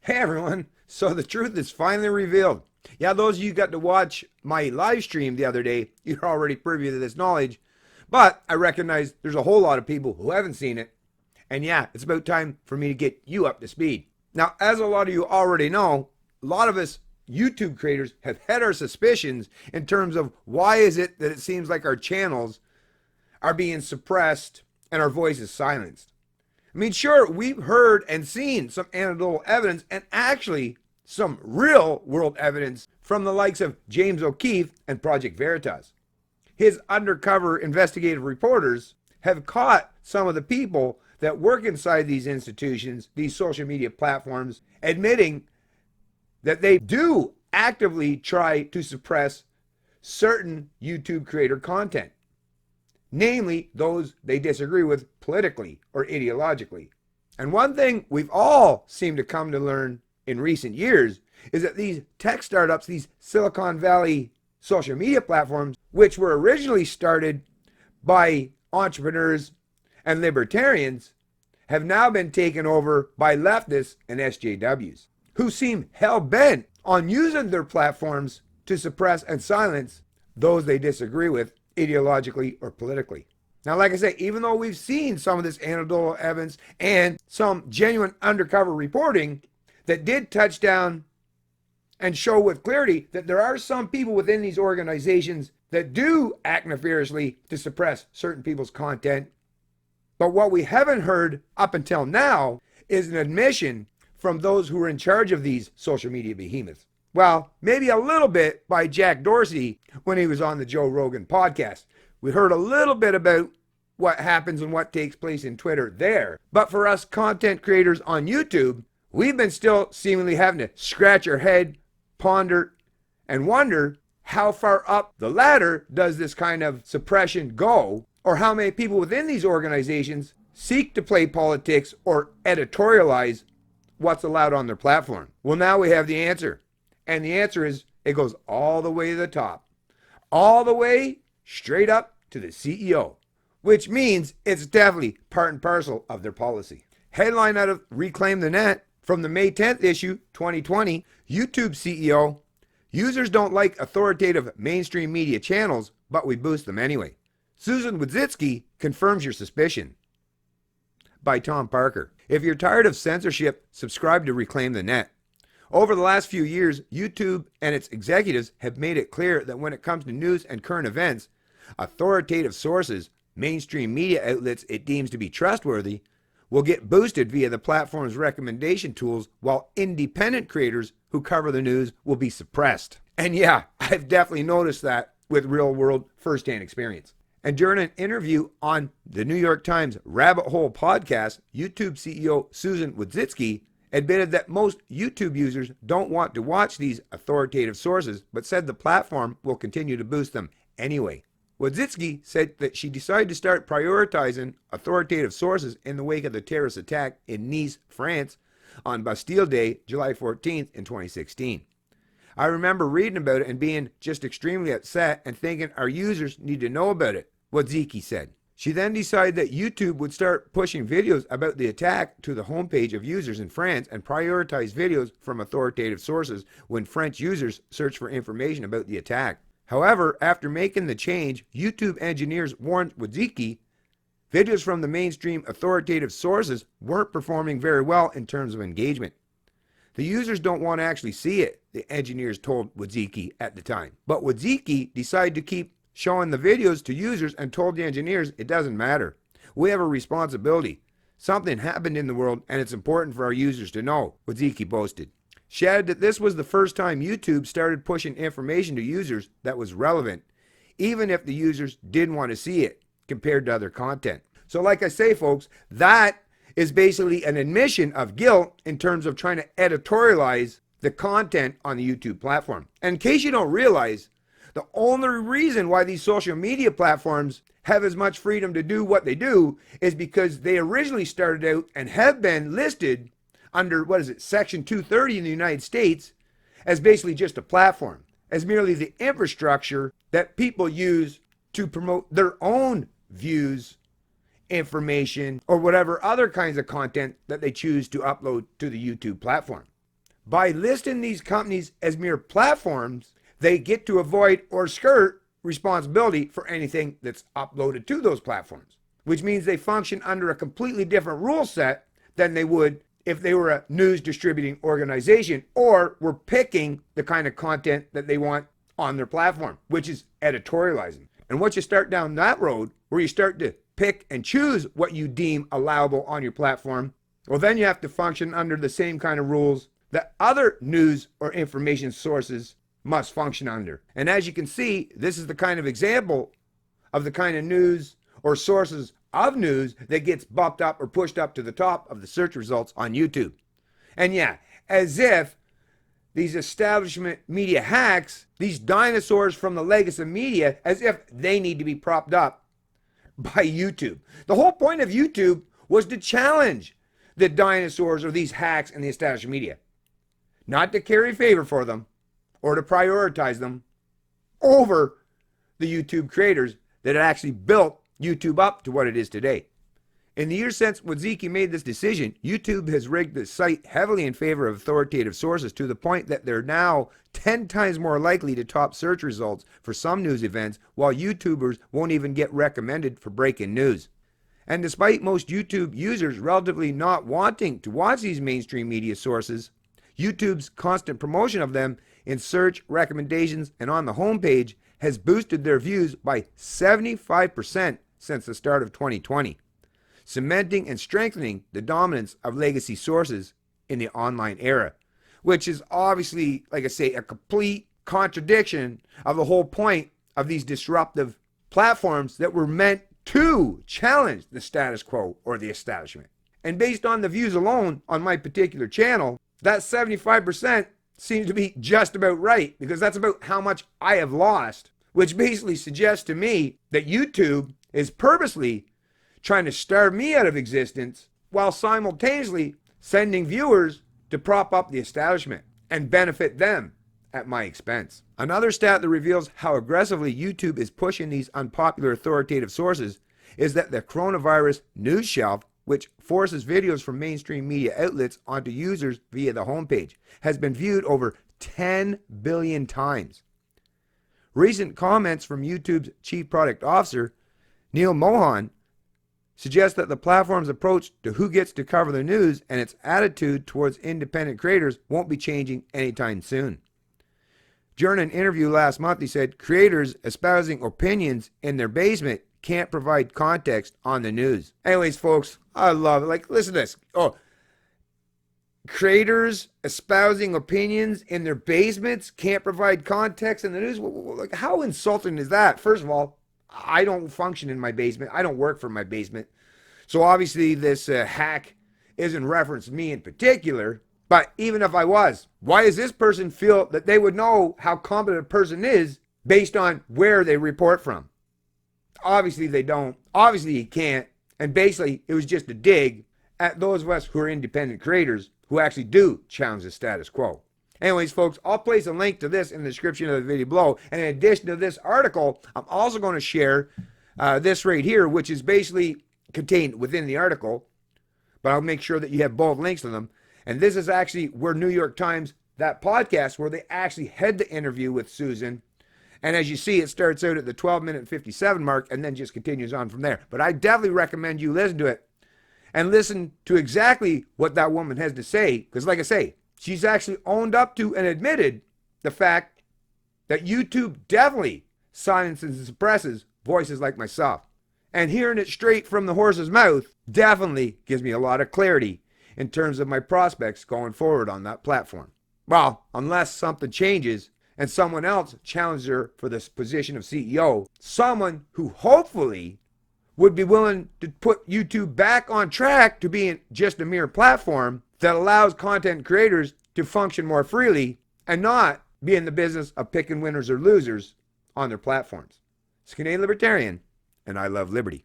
Hey everyone, so the truth is finally revealed. Yeah, those of you who got to watch my live stream the other day, you're already privy to this knowledge, but I recognize there's a whole lot of people who haven't seen it, and yeah, it's about time for me to get you up to speed. Now, as a lot of you already know, a lot of us YouTube creators have had our suspicions in terms of why is it that it seems like our channels are being suppressed and our voices silenced. I mean, sure, we've heard and seen some anecdotal evidence and actually some real world evidence from the likes of James O'Keefe and Project Veritas. His undercover investigative reporters have caught some of the people that work inside these institutions, these social media platforms, admitting that they do actively try to suppress certain YouTube creator content, namely those they disagree with politically or ideologically. And one thing we've all seemed to come to learn in recent years is that these tech startups, these Silicon Valley social media platforms, which were originally started by entrepreneurs and libertarians, have now been taken over by leftists and SJWs, who seem hell-bent on using their platforms to suppress and silence those they disagree with ideologically or politically. Now, like I say, even though we've seen some of this anecdotal evidence and some genuine undercover reporting that did touch down and show with clarity that there are some people within these organizations that do act nefariously to suppress certain people's content, but what we haven't heard up until now is an admission from those who are in charge of these social media behemoths. Well, maybe a little bit by Jack Dorsey when he was on the Joe Rogan podcast. We heard a little bit about what happens and what takes place in Twitter there. But for us content creators on YouTube, we've been still seemingly having to scratch our head, ponder, and wonder how far up the ladder does this kind of suppression go, or how many people within these organizations seek to play politics or editorialize what's allowed on their platform. Well, now we have the answer. And the answer is, it goes all the way to the top. All the way straight up to the CEO. Which means it's definitely part and parcel of their policy. Headline out of Reclaim the Net from the May 10th issue, 2020, YouTube CEO, users don't like authoritative mainstream media channels, but we boost them anyway. Susan Wojcicki confirms your suspicion. By Tom Parker. If you're tired of censorship, subscribe to Reclaim the Net. Over the last few years, YouTube and its executives have made it clear that when it comes to news and current events, authoritative sources, mainstream media outlets it deems to be trustworthy, will get boosted via the platform's recommendation tools, while independent creators who cover the news will be suppressed. And yeah, I've definitely noticed that with real-world first-hand experience. And during an interview on the New York Times Rabbit Hole podcast, YouTube CEO Susan Wojcicki admitted that most YouTube users don't want to watch these authoritative sources, but said the platform will continue to boost them anyway. Wojcicki said that she decided to start prioritizing authoritative sources in the wake of the terrorist attack in Nice, France on Bastille Day, July 14th in 2016. I remember reading about it and being just extremely upset and thinking our users need to know about it, Wojcicki said. She then decided that YouTube would start pushing videos about the attack to the homepage of users in France and prioritize videos from authoritative sources when French users search for information about the attack. However, after making the change, YouTube engineers warned Wojcicki videos from the mainstream authoritative sources weren't performing very well in terms of engagement. The users don't want to actually see it, the engineers told Wojcicki at the time. But Wojcicki decided to keep showing the videos to users and told the engineers it doesn't matter. We have a responsibility. Something happened in the world and it's important for our users to know, Wojcicki boasted. She added that this was the first time YouTube started pushing information to users that was relevant, even if the users didn't want to see it compared to other content. So like I say, folks, that is basically an admission of guilt in terms of trying to editorialize the content on the YouTube platform. And in case you don't realize, the only reason why these social media platforms have as much freedom to do what they do is because they originally started out and have been listed under, Section 230 in the United States as basically just a platform, as merely the infrastructure that people use to promote their own views, information, or whatever other kinds of content that they choose to upload to the YouTube platform. By listing these companies as mere platforms, they get to avoid or skirt responsibility for anything that's uploaded to those platforms, which means they function under a completely different rule set than they would if they were a news distributing organization or were picking the kind of content that they want on their platform, which is editorializing. And once you start down that road, where you start to pick and choose what you deem allowable on your platform, well, then you have to function under the same kind of rules that other news or information sources must function under. And as you can see, this is the kind of example of the kind of news or sources of news that gets bumped up or pushed up to the top of the search results on YouTube. And yeah, as if these establishment media hacks, these dinosaurs from the legacy media, as if they need to be propped up by YouTube. The whole point of YouTube was to challenge the dinosaurs or these hacks in the established media, not to carry favor for them or to prioritize them over the YouTube creators that had actually built YouTube up to what it is today. In the years since Wadziki made this decision, YouTube has rigged the site heavily in favor of authoritative sources to the point that they're now 10 times more likely to top search results for some news events, while YouTubers won't even get recommended for breaking news. And despite most YouTube users relatively not wanting to watch these mainstream media sources, YouTube's constant promotion of them in search, recommendations, and on the homepage has boosted their views by 75% since the start of 2020, cementing and strengthening the dominance of legacy sources in the online era, which is obviously, like I say, a complete contradiction of the whole point of these disruptive platforms that were meant to challenge the status quo or the establishment. And based on the views alone on my particular channel, that 75% seems to be just about right, because that's about how much I have lost, which basically suggests to me that YouTube is purposely trying to starve me out of existence while simultaneously sending viewers to prop up the establishment and benefit them at my expense. Another stat that reveals how aggressively YouTube is pushing these unpopular authoritative sources is that the coronavirus news shelf, which forces videos from mainstream media outlets onto users via the homepage, has been viewed over 10 billion times. Recent comments from YouTube's Chief Product Officer, Neil Mohan, suggest that the platform's approach to who gets to cover the news and its attitude towards independent creators won't be changing anytime soon. During an interview last month, he said creators espousing opinions in their basement can't provide context on the news. Anyways, folks, I love it. Like, listen to this. Oh, creators espousing opinions in their basements can't provide context in the news? Like, how insulting is that? First of all, I don't function in my basement. I don't work from my basement. So obviously this hack isn't referenced to me in particular. But even if I was, why does this person feel that they would know how competent a person is based on where they report from? Obviously they don't. Obviously he can't. And basically it was just a dig at those of us who are independent creators who actually do challenge the status quo. Anyways, folks, I'll place a link to this in the description of the video below. And in addition to this article, I'm also going to share this right here, which is basically contained within the article. But I'll make sure that you have both links to them. And this is actually where New York Times, that podcast, where they actually had the interview with Susan. And as you see, it starts out at the 12-minute and 57 mark and then just continues on from there. But I definitely recommend you listen to it and listen to exactly what that woman has to say. Because like I say, she's actually owned up to and admitted the fact that YouTube definitely silences and suppresses voices like myself. And hearing it straight from the horse's mouth definitely gives me a lot of clarity in terms of my prospects going forward on that platform. Well, unless something changes and someone else challenges her for this position of CEO, someone who hopefully would be willing to put YouTube back on track to being just a mere platform that allows content creators to function more freely and not be in the business of picking winners or losers on their platforms. It's Canadian Libertarian, and I love liberty.